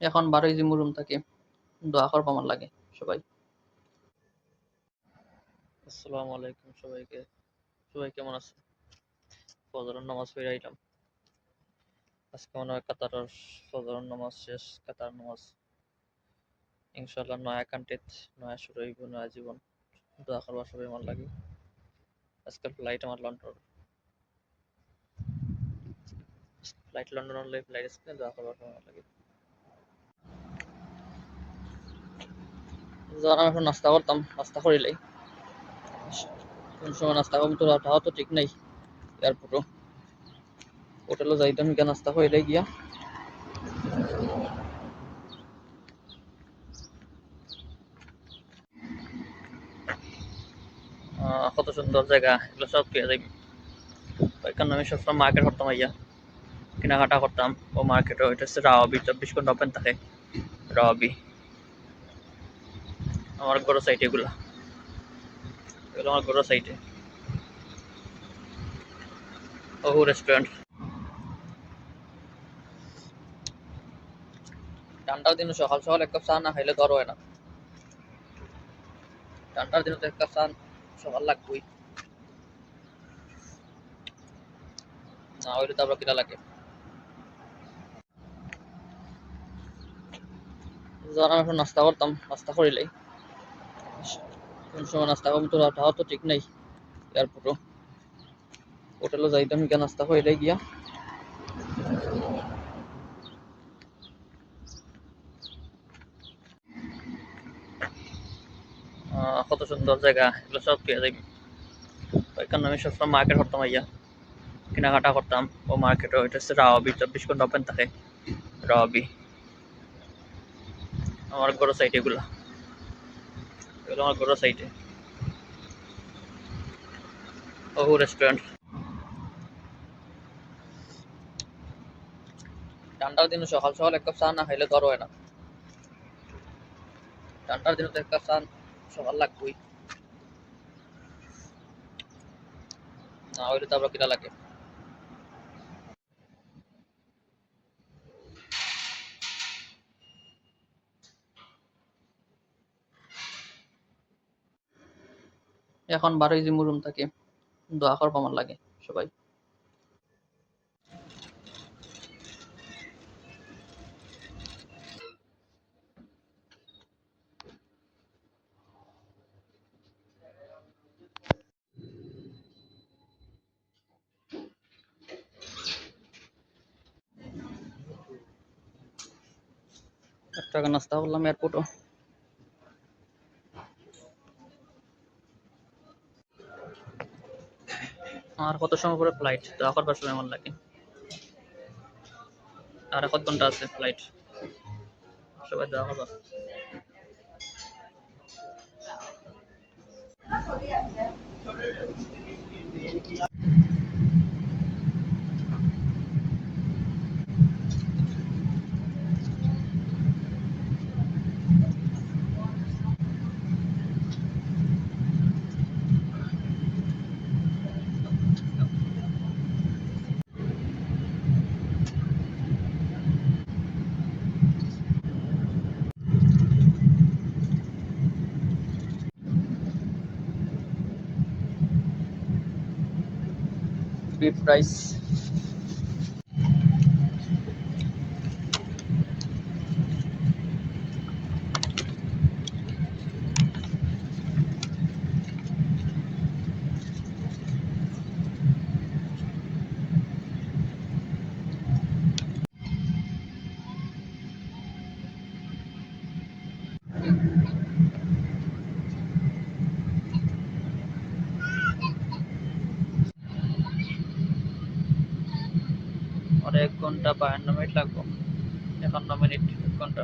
এখন 12ই জিমুরুম থাকি। দোয়া করবা আমার লাগে সবাই। আসসালামু আলাইকুম সবাইকে। সবাই কেমন আছেন? ফজরের নামাজ পইড়া আইলাম। আজকে মনে হয় কাতারের ফজরের নামাজ শেষ, কাতার নামাজ। ইনশাআল্লাহ নয়া কন্টেন্ট, নয়া শুরু হইব, নয়া জীবন। দোয়া করবা সবাই আমার লাগে। আজকাল ফ্লাইট লন্ডনের লাগে, ফ্লাইট আজকে দোয়া করবা সবাই আমার লাগে। যখন আমি এখন নাস্তা করতাম, নাস্তা করিলাই। কোন সময় নাস্তা করবো তো তাও তো ঠিক নাই। এয়ারপোর্টও হোটেলও যাইতাম গিয়া নাস্তা করিলাই গিয়া। কত সুন্দর জায়গা, এগুলো সব পেয়ে যাই। ওইখানে আমি সবসময় মার্কেট করতাম আইয়া, কেনাকাটা করতাম। ও মার্কেটে ওইটা হচ্ছে রাওয়াবি, 24 ঘন্টা ওপেন থাকে রাওয়াবি। আমার ঘরের সাইডে এগুলো আমার ঘরের সাইডে। ও রেস্টুরেন্ট। ঠান্ডার দিনে সকাল সকাল এক কাপ চা না খাইলে তো আর হয় না। ঠান্ডার দিনে তো এক কাপ চা সকাল লাগবেই, না হইলে তো আবার কিনা লাগে। যখন আমি এখন নাস্তা করতাম, নাস্তা করিলাই। কোন সময় নাস্তা করবো তো তাও তো ঠিক নাই। এয়ারপোর্টও হোটেলও যাইতাম গিয়া নাস্তা করিলাই গিয়া। কত সুন্দর জায়গা, এগুলো সব পেয়ে যাই। ওইখানে আমি সবসময় মার্কেট করতাম আইয়া, কেনাকাটা করতাম। ও মার্কেটে ওইটা হচ্ছে রাওয়াবি, 24 ঘন্টা ওপেন থাকে রাওয়াবি। আমার ঘরের সাইডে এগুলো আমার ঘরের সাইডে। ও রেস্টুরেন্ট। ঠান্ডার দিনে সকাল সকাল এক কাপ চা না খাইলে তো আর হয় না। ঠান্ডার দিনে তো এক কাপ চা সকাল লাগবেই, না হইলে তো আবার কিনা লাগে। এখন 12ই জিমুরুম থাকি। দোয়া করবা আমার লাগে সবাই। একটা নাস্তা করলাম এয়ারপোর্টও। আর কত সময় পরে ফ্লাইট, দোয়া করবার সময় আমার লাগে। আর কত ঘন্টা আছে ফ্লাইট, সবাই দোয়া করবা। Beef rice. আর 1 ঘন্টা 52 মিনিট লাগবো। 51 মিনিট, 1 ঘন্টা।